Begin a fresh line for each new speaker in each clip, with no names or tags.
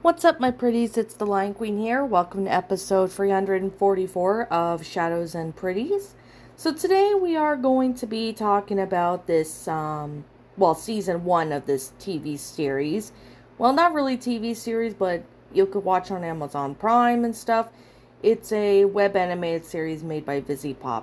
What's up, my pretties? It's the Lion Queen here. Welcome to episode 344 of Shadows and Pretties. So today we are going to be talking about this, season one of this TV series. Well, not really TV series, but you could watch on Amazon Prime and stuff. It's a web animated series made by VisiPop.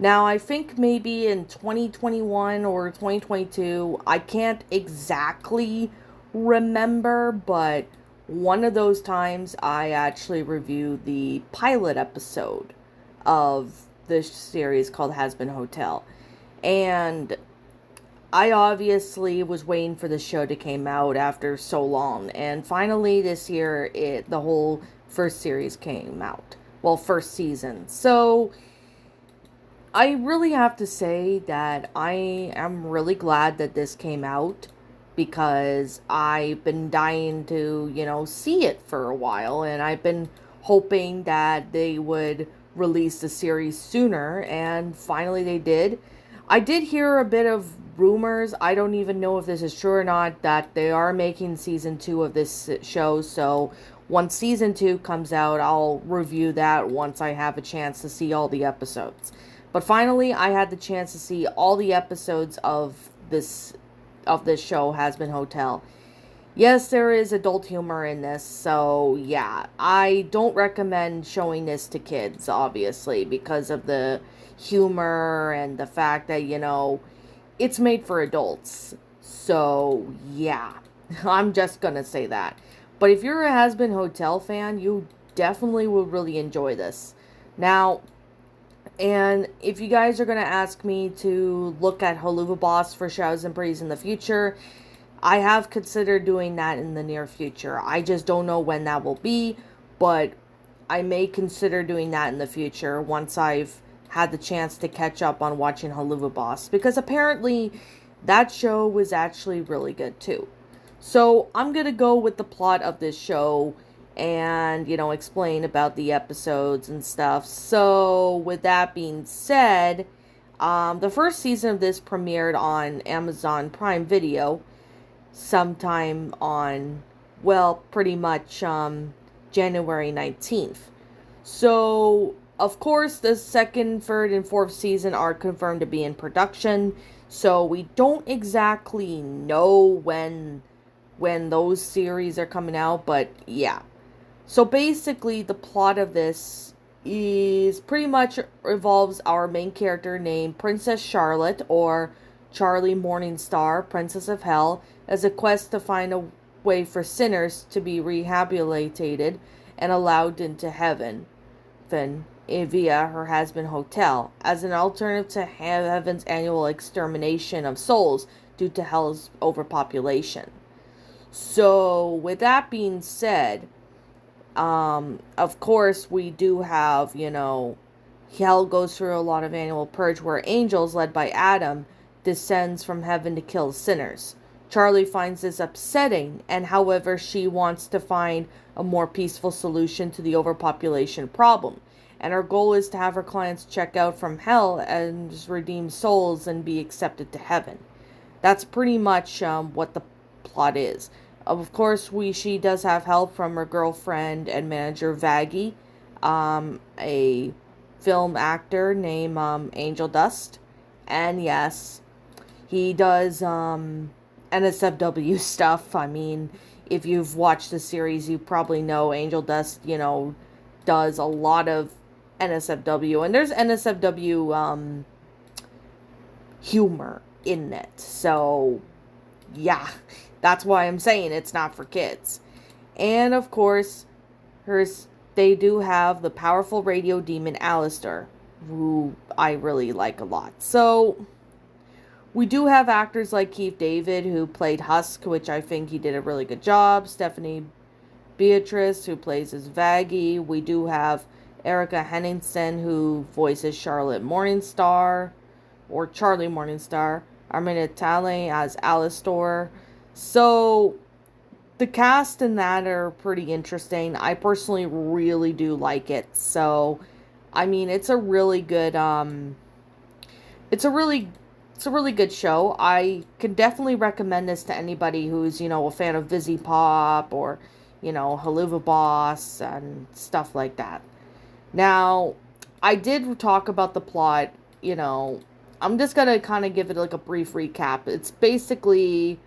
Now, I think maybe in 2021 or 2022, I can't exactly remember, but one of those times I actually reviewed the pilot episode of this series called Hazbin Hotel. And I obviously was waiting for the show to come out after so long. And finally this year, the whole first series came out. Well, first season. So I really have to say that I am really glad that this came out because I've been dying to, see it for a while, and I've been hoping that they would release the series sooner, and finally they did. I did hear a bit of rumors, I don't even know if this is true or not, that they are making season 2 of this show, so once season 2 comes out, I'll review that once I have a chance to see all the episodes. But finally, I had the chance to see all the episodes of this show, Hazbin Hotel. Yes, there is adult humor in this, so yeah, I don't recommend showing this to kids, obviously, because of the humor and the fact that, it's made for adults. So yeah, I'm just gonna say that. But if you're a Hazbin Hotel fan, you definitely will really enjoy this. Now, and if you guys are going to ask me to look at Haluva Boss for Shadows and Breeze in the future, I have considered doing that in the near future. I just don't know when that will be, but I may consider doing that in the future once I've had the chance to catch up on watching Haluva Boss, because apparently that show was actually really good too. So I'm going to go with the plot of this show and, explain about the episodes and stuff. So, with that being said, the first season of this premiered on Amazon Prime Video sometime on, pretty much January 19th. So, of course, the second, third, and fourth season are confirmed to be in production. So, we don't exactly know when those series are coming out, but yeah. So basically, the plot of this is pretty much involves our main character named Princess Charlotte, or Charlie Morningstar, Princess of Hell, as a quest to find a way for sinners to be rehabilitated and allowed into heaven via her Hazbin Hotel, as an alternative to heaven's annual extermination of souls due to hell's overpopulation. So, with that being said, of course, we do have, hell goes through a lot of annual purge where angels, led by Adam, descends from heaven to kill sinners. Charlie finds this upsetting, and however, she wants to find a more peaceful solution to the overpopulation problem. And her goal is to have her clients check out from hell and redeem souls and be accepted to heaven. That's pretty much what the plot is. Of course, she does have help from her girlfriend and manager Vaggie, a film actor named Angel Dust, and yes, he does NSFW stuff. I mean, if you've watched the series, you probably know Angel Dust, does a lot of NSFW, and there's NSFW humor in it. So, yeah. That's why I'm saying it's not for kids. And of course, they do have the powerful radio demon Alistair, who I really like a lot. So, we do have actors like Keith David, who played Husk, which I think he did a really good job. Stephanie Beatrice, who plays as Vaggie. We do have Erica Henningsen, who voices Charlotte Morningstar, or Charlie Morningstar. Arminta Talley as Alistair. So, the cast in that are pretty interesting. I personally really do like it. So, I mean, it's a really good, it's a really good show. I can definitely recommend this to anybody who's, a fan of VisiPop or, Haluva Boss and stuff like that. Now, I did talk about the plot, I'm just going to kind of give it like a brief recap. It's basically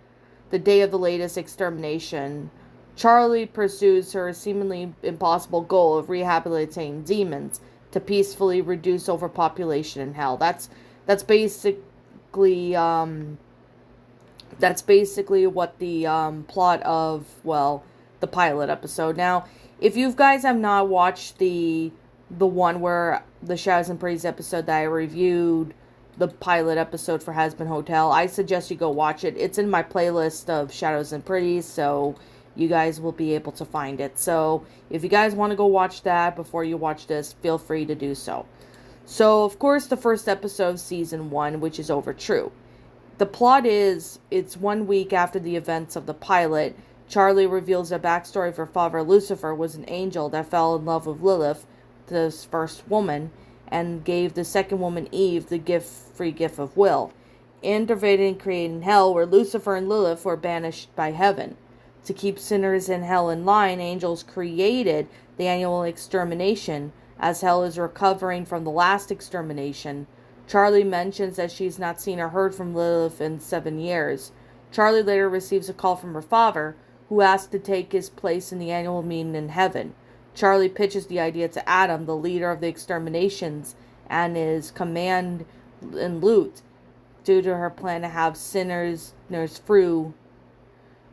the day of the latest extermination. Charlie pursues her seemingly impossible goal of rehabilitating demons to peacefully reduce overpopulation in hell. That's basically what the plot of, the pilot episode. Now, if you guys have not watched the one where the Shadows and Pretties episode that I reviewed, the pilot episode for Hazbin Hotel, I suggest you go watch it. It's in my playlist of Shadows and Pretties, so you guys will be able to find it. So if you guys want to go watch that before you watch this, feel free to do so. So, of course, the first episode of season 1, which is Over True. The plot is, it's 1 week after the events of the pilot. Charlie reveals the backstory of her father, Lucifer, was an angel that fell in love with Lilith, the first woman, and gave the second woman, Eve, the free gift of will, intervening and creating hell, where Lucifer and Lilith were banished by heaven. To keep sinners in hell in line, angels created the annual extermination, as hell is recovering from the last extermination. Charlie mentions that she's not seen or heard from Lilith in 7 years. Charlie later receives a call from her father, who asks to take his place in the annual meeting in heaven. Charlie pitches the idea to Adam, the leader of the exterminations, and his command and loot, due to her plan to have sinners through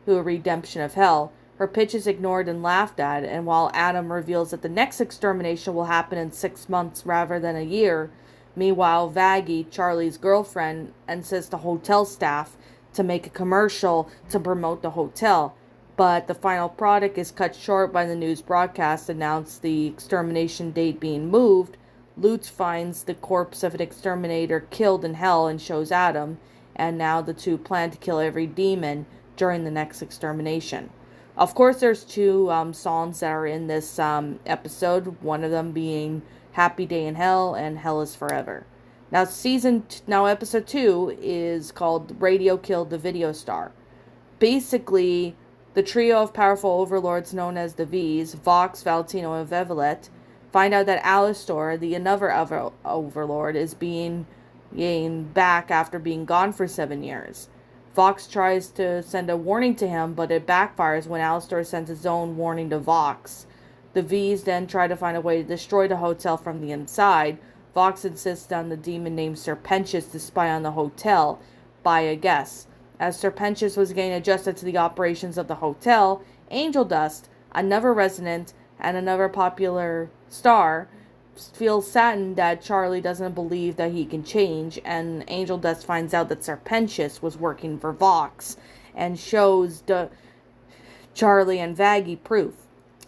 a redemption of hell. Her pitch is ignored and laughed at, and while Adam reveals that the next extermination will happen in 6 months rather than a year, meanwhile Vaggie, Charlie's girlfriend, insists the hotel staff to make a commercial to promote the hotel. But the final product is cut short by the news broadcast announced the extermination date being moved. Lutz finds the corpse of an exterminator killed in hell and shows Adam, and now the two plan to kill every demon during the next extermination. Of course, there's 2 songs that are in this episode, one of them being Happy Day in Hell and Hell is Forever. Now, episode 2 is called Radio Killed the Video Star. Basically, the trio of powerful overlords known as the V's, Vox, Valentino, and Vevelet, find out that Alastor, the another overlord, is being back after being gone for 7 years. Vox tries to send a warning to him, but it backfires when Alastor sends his own warning to Vox. The V's then try to find a way to destroy the hotel from the inside. Vox insists on the demon named Serpentius to spy on the hotel by a guess. As Serpentius was getting adjusted to the operations of the hotel, Angel Dust, another resident and another popular star, feels saddened that Charlie doesn't believe that he can change, and Angel Dust finds out that Serpentius was working for Vox and shows Charlie and Vaggie proof.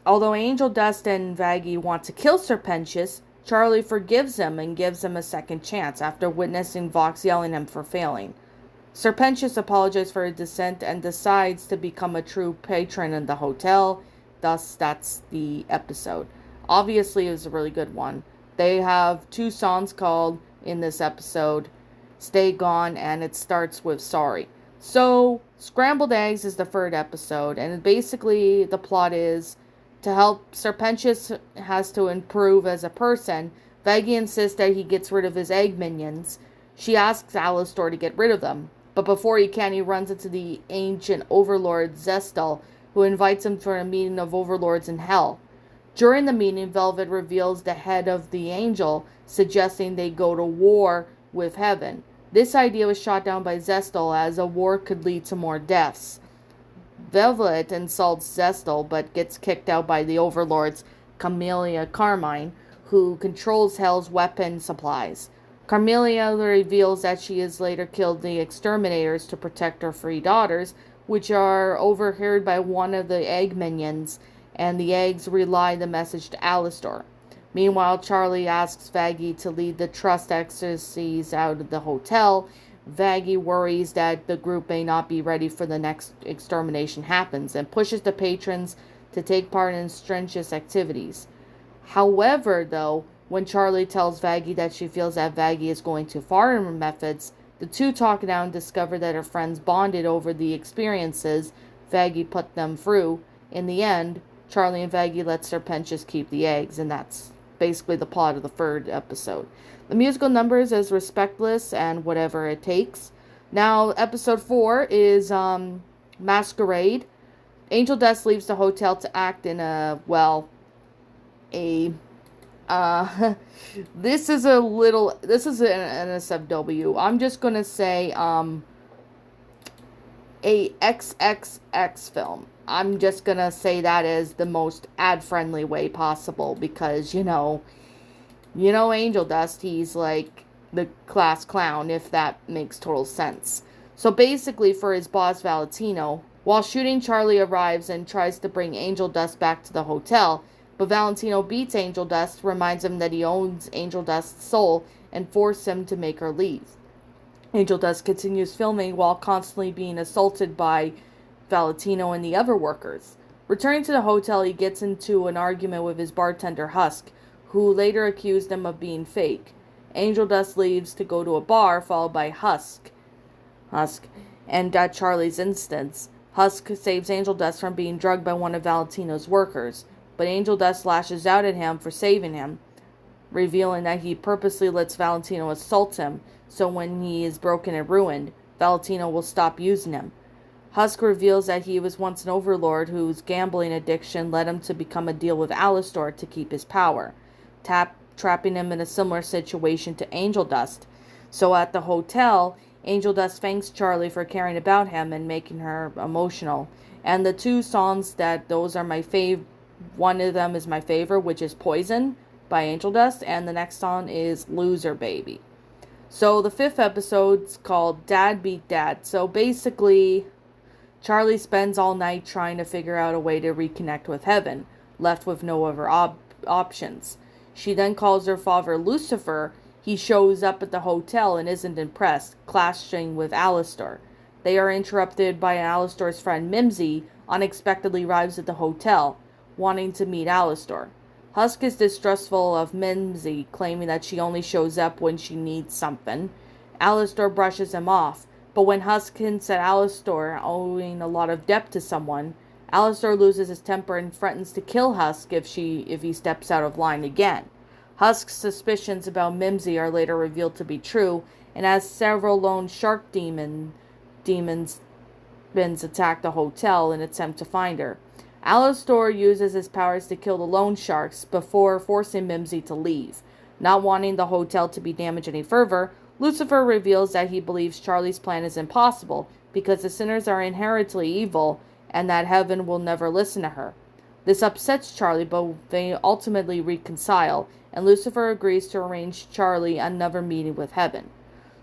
Although Angel Dust and Vaggie want to kill Serpentius, Charlie forgives him and gives him a second chance after witnessing Vox yelling at him for failing. Serpentius apologizes for his dissent and decides to become a true patron in the hotel. Thus, that's the episode. Obviously, it was a really good one. They have 2 songs called, in this episode, Stay Gone, and it starts with Sorry. So, Scrambled Eggs is the 3rd episode, and basically the plot is, to help Serpentius has to improve as a person, Vaggie insists that he gets rid of his egg minions. She asks Alastor to get rid of them, but before he can, he runs into the ancient overlord Zestal, who invites him for a meeting of overlords in hell. During the meeting, Velvet reveals the head of the angel, suggesting they go to war with heaven. This idea was shot down by Zestal, as a war could lead to more deaths. Velvet insults Zestal, but gets kicked out by the overlords Camellia Carmine, who controls Hell's weapon supplies. Carmelia reveals that she has later killed the exterminators to protect her 3 daughters, which are overheard by one of the egg minions, and the eggs relay the message to Alastor. Meanwhile, Charlie asks Vaggie to lead the trust exorcists out of the hotel. Vaggie worries that the group may not be ready for the next extermination happens, and pushes the patrons to take part in strenuous activities. However, though, when Charlie tells Vaggie that she feels that Vaggie is going too far in her methods, the 2 talk it out and discover that her friends bonded over the experiences Vaggie put them through, In the end, Charlie and Vaggie let Serpentius keep the eggs, and that's basically the plot of the third episode. The musical numbers is Respectless and Whatever It Takes. Now, episode 4 is Masquerade. Angel Dust leaves the hotel to act in a this is an NSFW. I'm just gonna say a XXX film. I'm just gonna say that is the most ad-friendly way possible because Angel Dust, he's like the class clown, if that makes total sense. So basically, for his boss Valentino, while shooting, Charlie arrives and tries to bring Angel Dust back to the hotel, but Valentino beats Angel Dust, reminds him that he owns Angel Dust's soul, and forces him to make her leave. Angel Dust continues filming while constantly being assaulted by Valentino and the other workers. Returning to the hotel, he gets into an argument with his bartender Husk, who later accused him of being fake. Angel Dust leaves to go to a bar, followed by Husk, and at Charlie's instance, Husk saves Angel Dust from being drugged by one of Valentino's workers, but Angel Dust lashes out at him for saving him, revealing that he purposely lets Valentino assault him, so when he is broken and ruined, Valentino will stop using him. Husk reveals that he was once an overlord whose gambling addiction led him to become a deal with Alastor to keep his power, trapping him in a similar situation to Angel Dust. So at the hotel, Angel Dust thanks Charlie for caring about him and making her emotional. And the two songs those are my fave. One of them is my favorite, which is Poison by Angel Dust, and the next song is Loser Baby. So the fifth episode's called Dad Beat Dad. So basically, Charlie spends all night trying to figure out a way to reconnect with Heaven, left with no other options. She then calls her father Lucifer. He shows up at the hotel and isn't impressed, clashing with Alastor. They are interrupted by Alastor's friend Mimsy, unexpectedly arrives at the hotel, wanting to meet Alastor. Husk is distrustful of Mimsy, claiming that she only shows up when she needs something. Alastor brushes him off, but when Husk hints at Alastor owing a lot of debt to someone, Alastor loses his temper and threatens to kill Husk if he steps out of line again. Husk's suspicions about Mimsy are later revealed to be true, and as several lone shark demons attack the hotel in an attempt to find her, Alastor uses his powers to kill the loan sharks before forcing Mimsy to leave. Not wanting the hotel to be damaged any further, Lucifer reveals that he believes Charlie's plan is impossible because the sinners are inherently evil and that Heaven will never listen to her. This upsets Charlie, but they ultimately reconcile, and Lucifer agrees to arrange Charlie another meeting with Heaven.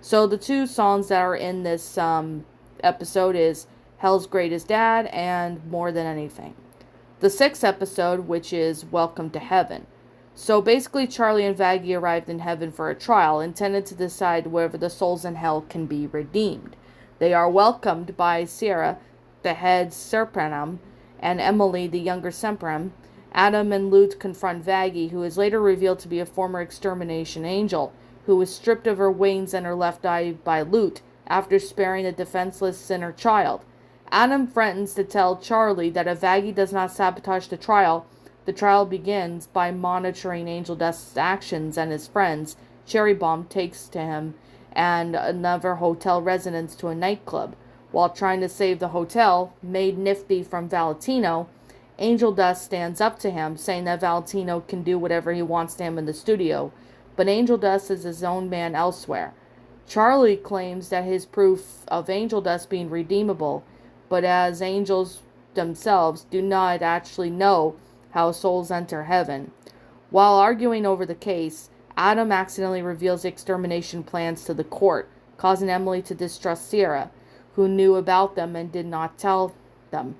So the two songs that are in this episode is Hell's Greatest Dad and More Than Anything. The sixth episode, which is Welcome to Heaven. So basically, Charlie and Vaggie arrived in heaven for a trial, intended to decide whether the souls in hell can be redeemed. They are welcomed by Sierra, the head Serpenum, and Emily, the younger Semprem. Adam and Lute confront Vaggie, who is later revealed to be a former extermination angel, who was stripped of her wings and her left eye by Lute after sparing the defenseless sinner child. Adam threatens to tell Charlie that if Vaggie does not sabotage the trial begins by monitoring Angel Dust's actions, and his friends, Cherry Bomb, takes to him and another hotel residents to a nightclub. While trying to save the hotel, made nifty from Valentino, Angel Dust stands up to him, saying that Valentino can do whatever he wants to him in the studio, but Angel Dust is his own man elsewhere. Charlie claims that his proof of Angel Dust being redeemable, but as angels themselves do not actually know how souls enter heaven. While arguing over the case, Adam accidentally reveals the extermination plans to the court, causing Emily to distrust Sierra, who knew about them and did not tell them.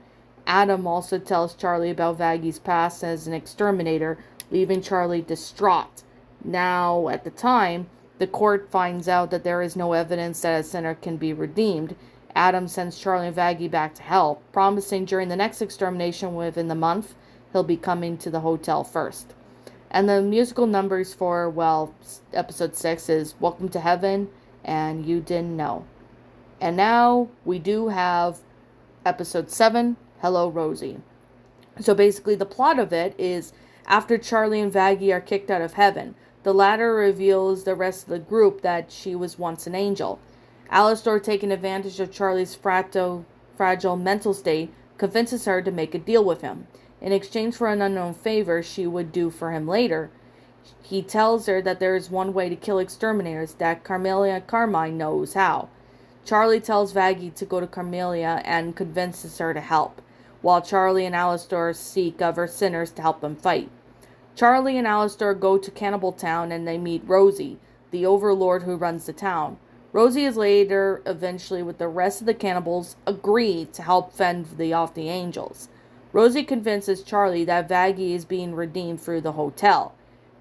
Adam also tells Charlie about Vaggie's past as an exterminator, leaving Charlie distraught. Now, at the time, the court finds out that there is no evidence that a sinner can be redeemed. Adam sends Charlie and Vaggie back to hell, promising during the next extermination within the month, he'll be coming to the hotel first. And the musical numbers for, episode 6 is Welcome to Heaven and You Didn't Know. And now we do have episode 7, Hello Rosie. So basically, the plot of it is after Charlie and Vaggie are kicked out of heaven, the latter reveals the rest of the group that she was once an angel. Alastor, taking advantage of Charlie's fragile mental state, convinces her to make a deal with him. In exchange for an unknown favor she would do for him later, he tells her that there is one way to kill exterminators, that Carmelia Carmine knows how. Charlie tells Vaggie to go to Carmelia and convinces her to help, while Charlie and Alastor seek other sinners to help them fight. Charlie and Alastor go to Cannibal Town and they meet Rosie, the overlord who runs the town. Rosie is later, eventually with the rest of the cannibals, agreed to help fend off the angels. Rosie convinces Charlie that Vaggie is being redeemed through the hotel.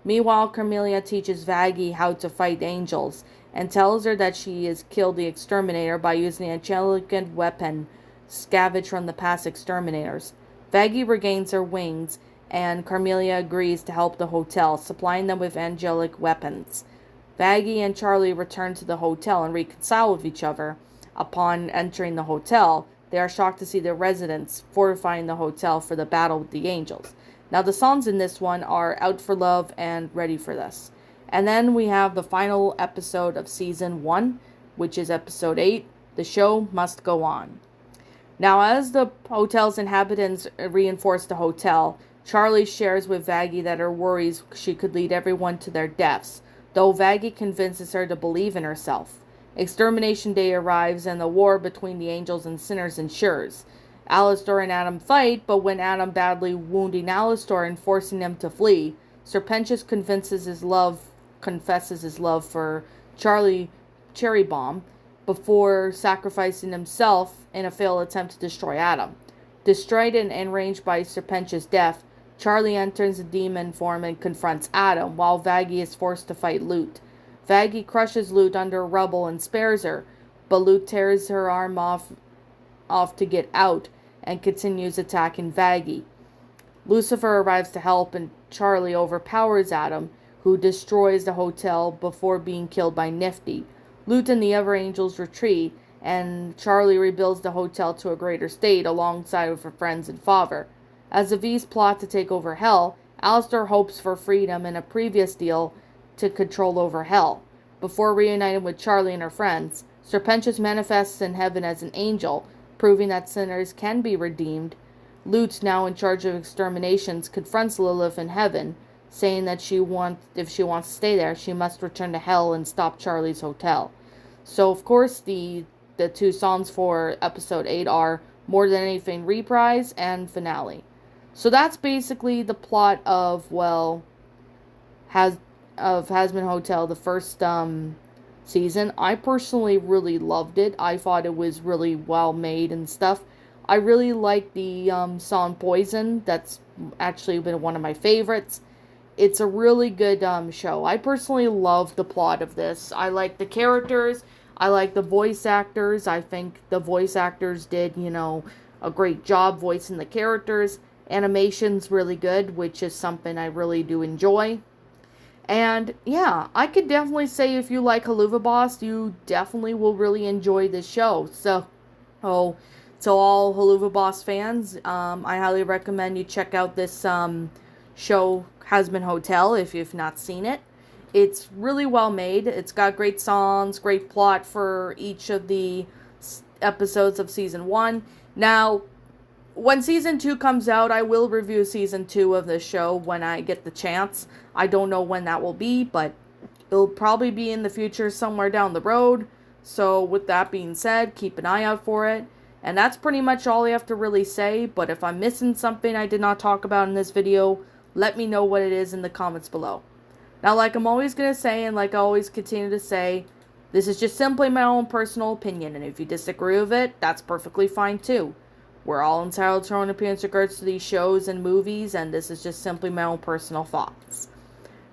Meanwhile, Carmelia teaches Vaggie how to fight angels and tells her that she has killed the exterminator by using an angelic weapon scavenged from the past exterminators. Vaggie regains her wings, and Carmelia agrees to help the hotel, supplying them with angelic weapons. Vaggie and Charlie return to the hotel and reconcile with each other. Upon entering the hotel, they are shocked to see the residents fortifying the hotel for the battle with the angels. Now, the songs in this one are Out for Love and Ready for This. And then we have the final episode of Season 1, which is Episode 8, The Show Must Go On. Now, as the hotel's inhabitants reinforce the hotel, Charlie shares with Vaggie that her worries she could lead everyone to their deaths, though Vaggie convinces her to believe in herself. Extermination Day arrives and the war between the angels and sinners ensures. Alastor and Adam fight, but when Adam badly wounding Alastor and forcing him to flee, Serpentius confesses his love for Charlie Cherry Bomb before sacrificing himself in a failed attempt to destroy Adam. Destroyed and enraged by Serpentius' death, Charlie enters the demon form and confronts Adam, while Vaggie is forced to fight Lute. Vaggie crushes Lute under rubble and spares her, but Lute tears her arm off to get out and continues attacking Vaggie. Lucifer arrives to help and Charlie overpowers Adam, who destroys the hotel before being killed by Nifty. Lute and the other angels retreat, and Charlie rebuilds the hotel to a greater state alongside of her friends and father. As the V's plot to take over Hell, Alastor hopes for freedom in a previous deal to control over Hell. Before reuniting with Charlie and her friends, Serpentius manifests in heaven as an angel, proving that sinners can be redeemed. Lute, now in charge of exterminations, confronts Lilith in heaven, saying that if she wants to stay there, she must return to Hell and stop Charlie's hotel. So, of course, the two songs for episode 8 are More Than Anything Reprise and Finale. So that's basically the plot of, Hazbin Hotel, the first season. I personally really loved it. I thought it was really well made and stuff. I really like the song Poison. That's actually been one of my favorites. It's a really good show. I personally love the plot of this. I like the characters. I like the voice actors. I think the voice actors did, a great job voicing the characters. Animation's really good, which is something I really do enjoy. And yeah, I could definitely say if you like Haluva Boss, you definitely will really enjoy this show. So, to all Haluva Boss fans, I highly recommend you check out this show, Hazbin Hotel, if you've not seen it. It's really well made. It's got great songs, great plot for each of the episodes of Season 1. Now, when Season 2 comes out, I will review Season 2 of this show when I get the chance. I don't know when that will be, but it'll probably be in the future somewhere down the road. So with that being said, keep an eye out for it. And that's pretty much all I have to really say. But if I'm missing something I did not talk about in this video, let me know what it is in the comments below. Now, like I'm always going to say, and like I always continue to say, this is just simply my own personal opinion. And if you disagree with it, that's perfectly fine too. We're all entitled to our own opinions in regards to these shows and movies, and this is just simply my own personal thoughts.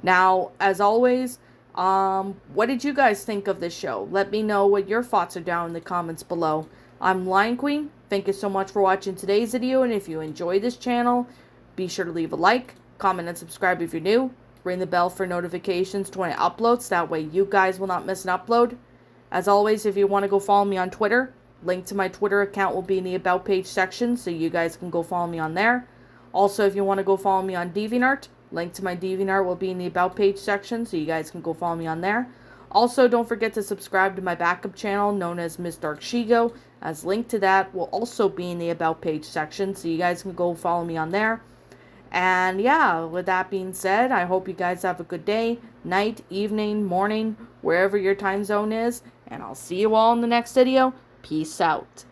Now, as always, what did you guys think of this show? Let me know what your thoughts are down in the comments below. I'm Lion Queen. Thank you so much for watching today's video, and if you enjoy this channel, be sure to leave a like, comment, and subscribe if you're new. Ring the bell for notifications to when I upload, so that way you guys will not miss an upload. As always, if you want to go follow me on Twitter, link to my Twitter account will be in the About page section, so you guys can go follow me on there. Also, if you want to go follow me on DeviantArt, link to my DeviantArt will be in the About page section, so you guys can go follow me on there. Also, don't forget to subscribe to my backup channel known as Miss Dark Shigo, as link to that will also be in the About page section, so you guys can go follow me on there. And yeah, with that being said, I hope you guys have a good day, night, evening, morning, wherever your time zone is, and I'll see you all in the next video. Peace out.